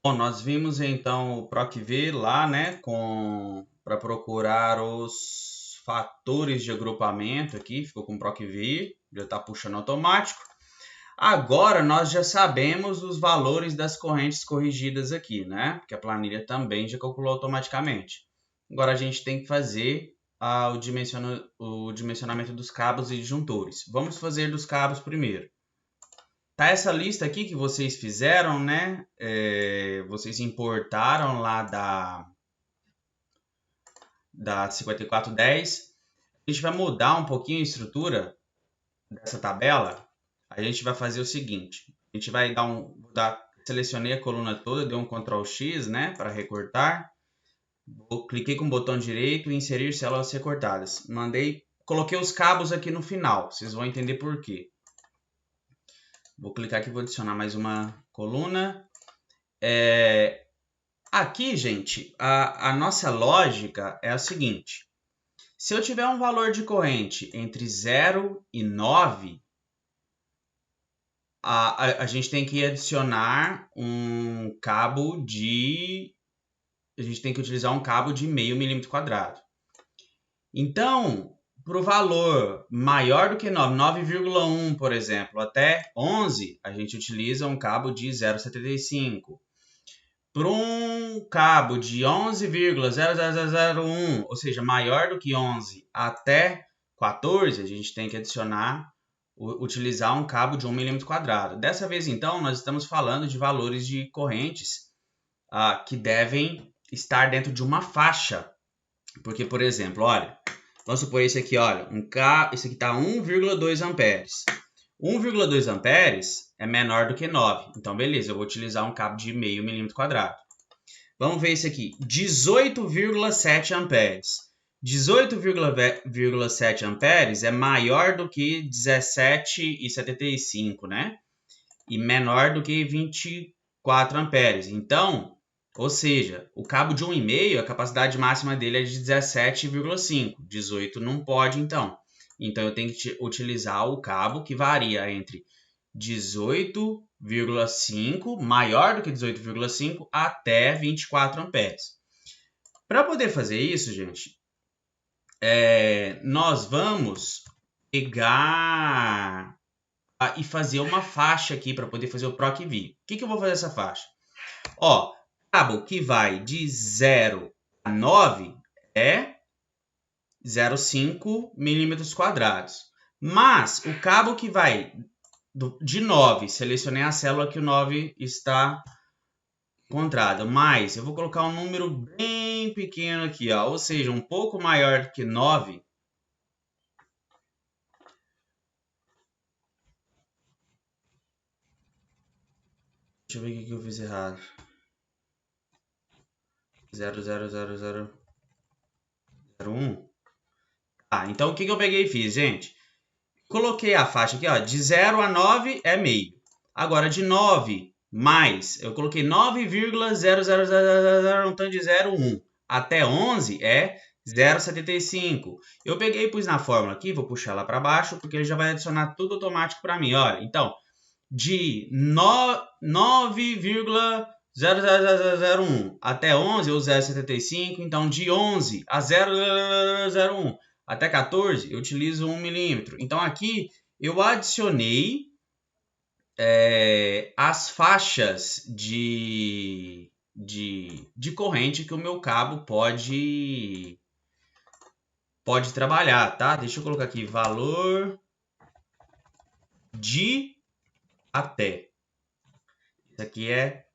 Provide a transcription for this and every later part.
Bom, nós vimos então o PROC-V lá, né, para procurar os fatores de agrupamento aqui, ficou com PROC-V, já está puxando automático. Agora nós já sabemos os valores das correntes corrigidas aqui, né, porque a planilha também já calculou automaticamente. Agora a gente tem que fazer o dimensionamento dos cabos e disjuntores. Vamos fazer dos cabos primeiro. Tá essa lista aqui que vocês fizeram, né? Vocês importaram lá da 5410. A gente vai mudar um pouquinho a estrutura dessa tabela. A gente vai fazer o seguinte. A gente vai selecionei a coluna toda, dei um Ctrl X, né? Para recortar. Cliquei com o botão direito e inserir células recortadas. Coloquei os cabos aqui no final. Vocês vão entender por quê. Vou clicar aqui e vou adicionar mais uma coluna. Aqui, gente, a nossa lógica é a seguinte. Se eu tiver um valor de corrente entre 0 e 9, a gente tem que adicionar um cabo de... A gente tem que utilizar um cabo de meio milímetro quadrado. Então, para o valor maior do que 9, 9,1, por exemplo, até 11, a gente utiliza um cabo de 0,75. Para um cabo de 11,00001, ou seja, maior do que 11 até 14, a gente tem que utilizar um cabo de 1 milímetro quadrado. Dessa vez, então, nós estamos falando de valores de correntes que devem estar dentro de uma faixa. Porque, por exemplo, olha, vamos supor esse aqui, olha, esse aqui está 1,2 amperes. 1,2 amperes é menor do que 9. Então, beleza, eu vou utilizar um cabo de meio milímetro quadrado. Vamos ver esse aqui, 18,7 amperes. 18,7 amperes é maior do que 17,75, né? E menor do que 24 amperes. Então, ou seja, o cabo de 1,5, a capacidade máxima dele é de 17,5. 18 não pode, então. Então, eu tenho que utilizar o cabo que varia entre 18,5, maior do que 18,5, até 24 amperes. Para poder fazer isso, gente, nós vamos pegar e fazer uma faixa aqui para poder fazer o PROC-V. O que eu vou fazer essa faixa? Ó, cabo que vai de 0 a 9 é 0,5 milímetros quadrados. Mas o cabo que vai de 9, selecionei a célula que o 9 está encontrado. Mas eu vou colocar um número bem pequeno aqui, ó, ou seja, um pouco maior do que 9. Deixa eu ver o que eu fiz errado. 0,00001. Então o que eu peguei e fiz, gente? Coloquei a faixa aqui, ó, de 0 a 9 é meio. Agora, de 9 mais, eu coloquei 9,00001, um tanto de 0,1. Até 11 é 0,75. Eu peguei e pus na fórmula aqui, vou puxar lá para baixo, porque ele já vai adicionar tudo automático para mim. Olha, então, de 9,00001 até 11, ou 0,75. Então, de 11 a 0,001 até 14, eu utilizo 1 milímetro. Então, aqui eu adicionei as faixas de corrente que o meu cabo pode trabalhar, tá? Deixa eu colocar aqui, valor de até. Isso aqui é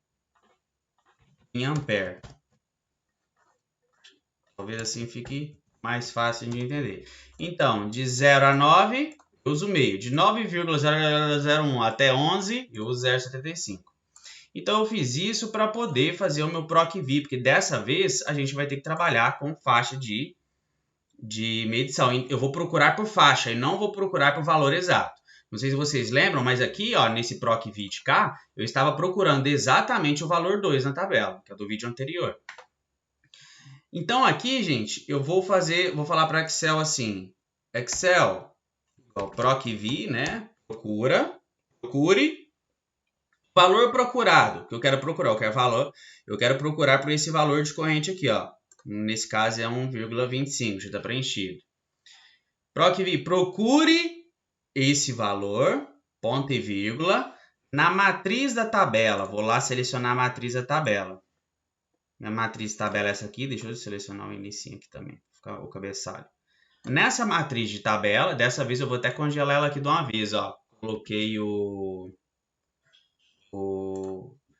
em ampere. Talvez assim fique mais fácil de entender. Então, de 0 a 9, eu uso meio. De 9,001 até 11, eu uso 0,75. Então, eu fiz isso para poder fazer o meu PROC-V, porque dessa vez a gente vai ter que trabalhar com faixa de medição. Eu vou procurar por faixa e não vou procurar por valor exato. Não sei se vocês lembram, mas aqui, ó, nesse PROC-V de cá, eu estava procurando exatamente o valor 2 na tabela, que é do vídeo anterior. Então, aqui, gente, eu vou falar para Excel assim, Excel, igual PROC-V, né? Procure Valor procurado, que eu quero procurar, eu quero procurar por esse valor de corrente aqui, ó. Nesse caso é 1,25, já está preenchido. PROC-V, procure esse valor, ponto e vírgula, na matriz da tabela. Vou lá selecionar a matriz da tabela. Minha matriz de tabela é essa aqui, deixa eu selecionar o inicinho aqui também, ficar o cabeçalho. Nessa matriz de tabela, dessa vez eu vou até congelar ela aqui de uma vez, ó. Coloquei o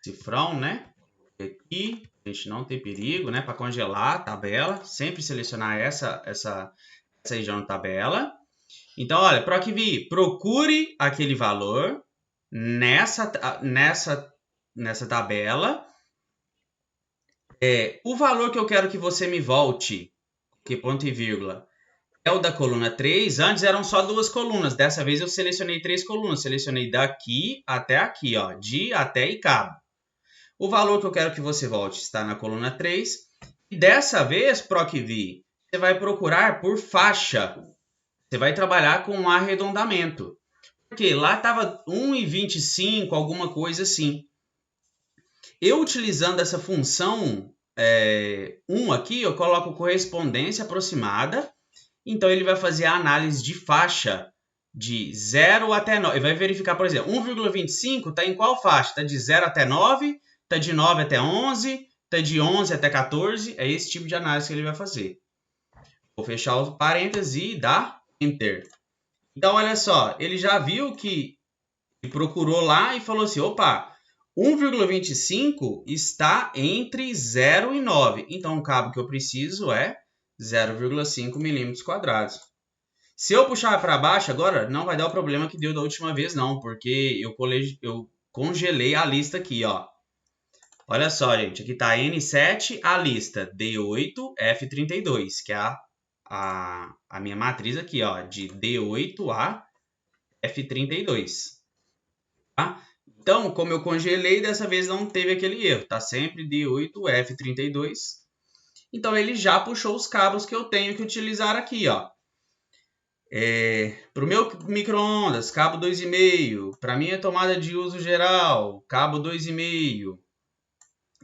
cifrão, né? Aqui, a gente não tem perigo, né? Para congelar a tabela, sempre selecionar essa região da tabela. Então, olha, PROC-V, procure aquele valor nessa tabela. O valor que eu quero que você me volte, que ponto e vírgula, é o da coluna 3. Antes eram só 2 colunas. Dessa vez eu selecionei 3 colunas. Selecionei daqui até aqui, ó, de até e cabo. O valor que eu quero que você volte está na coluna 3. E dessa vez, PROC-V, você vai procurar por faixa. Você vai trabalhar com um arredondamento. Porque lá estava 1,25, alguma coisa assim. Eu utilizando essa função 1 aqui, eu coloco correspondência aproximada. Então, ele vai fazer a análise de faixa de 0 até 9. Ele vai verificar, por exemplo, 1,25 está em qual faixa? Está de 0 até 9, está de 9 até 11, está de 11 até 14. É esse tipo de análise que ele vai fazer. Vou fechar os parênteses e dar Enter. Então, olha só, ele já viu que ele procurou lá e falou assim, opa, 1,25 está entre 0 e 9. Então, o cabo que eu preciso é 0,5 milímetros quadrados. Se eu puxar para baixo agora, não vai dar o problema que deu da última vez, não, porque eu congelei a lista aqui, ó. Olha só, gente, aqui está N7, a lista D8, F32, que é a minha matriz aqui, ó, de D8 a F32. Tá? Então, como eu congelei, dessa vez não teve aquele erro, tá sempre D8, F32. Então, ele já puxou os cabos que eu tenho que utilizar aqui, ó. Para o meu micro-ondas, cabo 2,5. Para minha tomada de uso geral, cabo 2,5.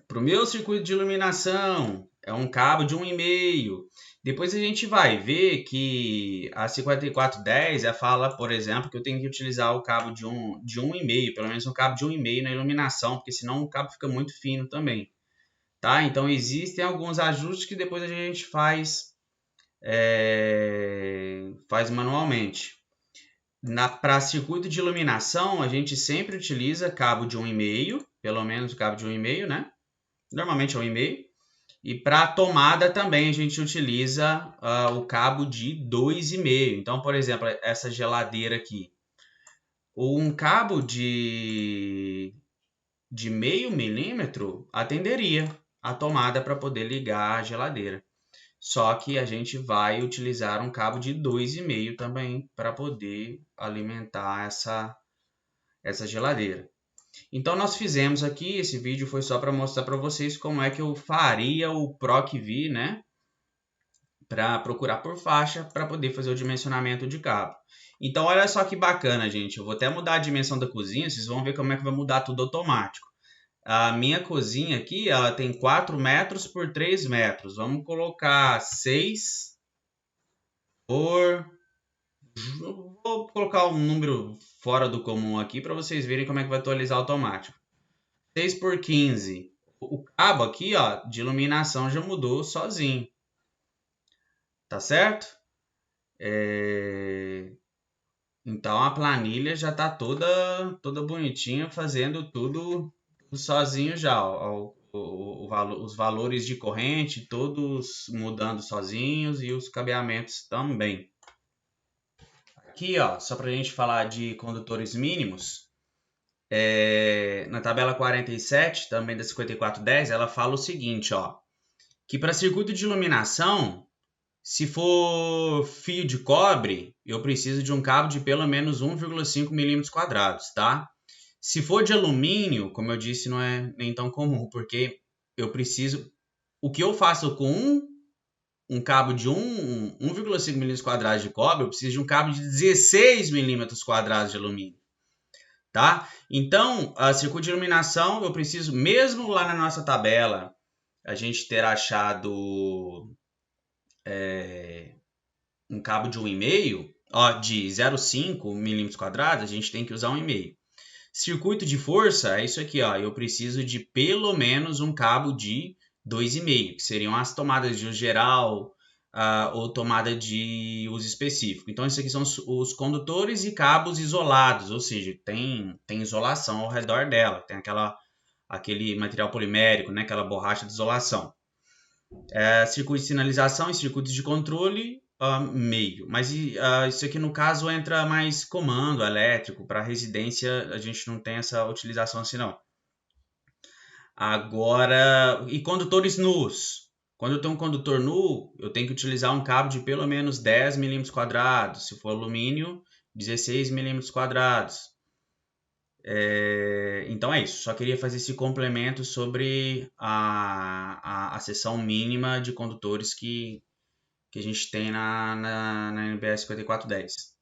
Para o meu circuito de iluminação, é um cabo de 1,5. Depois a gente vai ver que a 5410 fala, por exemplo, que eu tenho que utilizar o cabo de 1,5, pelo menos um cabo de 1,5 na iluminação, porque senão o cabo fica muito fino também. Tá? Então, existem alguns ajustes que depois a gente faz manualmente. Para circuito de iluminação, a gente sempre utiliza cabo de 1,5, pelo menos o cabo de 1,5, né? Normalmente é 1,5. E para tomada também a gente utiliza o cabo de 2,5. Então, por exemplo, essa geladeira aqui. Um cabo de meio milímetro atenderia a tomada para poder ligar a geladeira. Só que a gente vai utilizar um cabo de 2,5 também para poder alimentar essa geladeira. Então, nós fizemos aqui, esse vídeo foi só para mostrar para vocês como é que eu faria o PROC-V, né? Para procurar por faixa, para poder fazer o dimensionamento de cabo. Então, olha só que bacana, gente. Eu vou até mudar a dimensão da cozinha, vocês vão ver como é que vai mudar tudo automático. A minha cozinha aqui, ela tem 4 metros por 3 metros. Vamos colocar 6 por... Vou colocar um número fora do comum aqui para vocês verem como é que vai atualizar automático. 6 por 15. O cabo aqui, ó, de iluminação já mudou sozinho. Tá certo? Então, a planilha já está toda bonitinha, fazendo tudo sozinho já. Os valores de corrente, todos mudando sozinhos e os cabeamentos também. Aqui, ó, só para a gente falar de condutores mínimos, na tabela 47, também da 5410, ela fala o seguinte, ó, que para circuito de iluminação, se for fio de cobre, eu preciso de um cabo de pelo menos 1,5 milímetros quadrados, tá? Se for de alumínio, como eu disse, não é nem tão comum, porque eu preciso... O que eu faço com um cabo de 1,5 milímetros quadrados de cobre, eu preciso de um cabo de 16 milímetros quadrados de alumínio. tá? Então, a circuito de iluminação, eu preciso, mesmo lá na nossa tabela, a gente ter achado um cabo de 1,5, ó, de 0,5 milímetros quadrados, a gente tem que usar 1,5. Circuito de força é isso aqui, ó. Eu preciso de pelo menos um cabo de 2,5, que seriam as tomadas de uso geral ou tomada de uso específico. Então, esses aqui são os condutores e cabos isolados, ou seja, tem isolação ao redor dela, tem aquele material polimérico, né, aquela borracha de isolação. Circuito de sinalização e circuitos de controle, meio. Mas isso aqui, no caso, entra mais comando elétrico. Para residência, a gente não tem essa utilização assim, não. Agora, e condutores nus. Quando eu tenho um condutor nu, eu tenho que utilizar um cabo de pelo menos 10 milímetros quadrados. Se for alumínio, 16 milímetros quadrados. Então é isso. Só queria fazer esse complemento sobre a seção mínima de condutores que a gente tem na NBR 5410.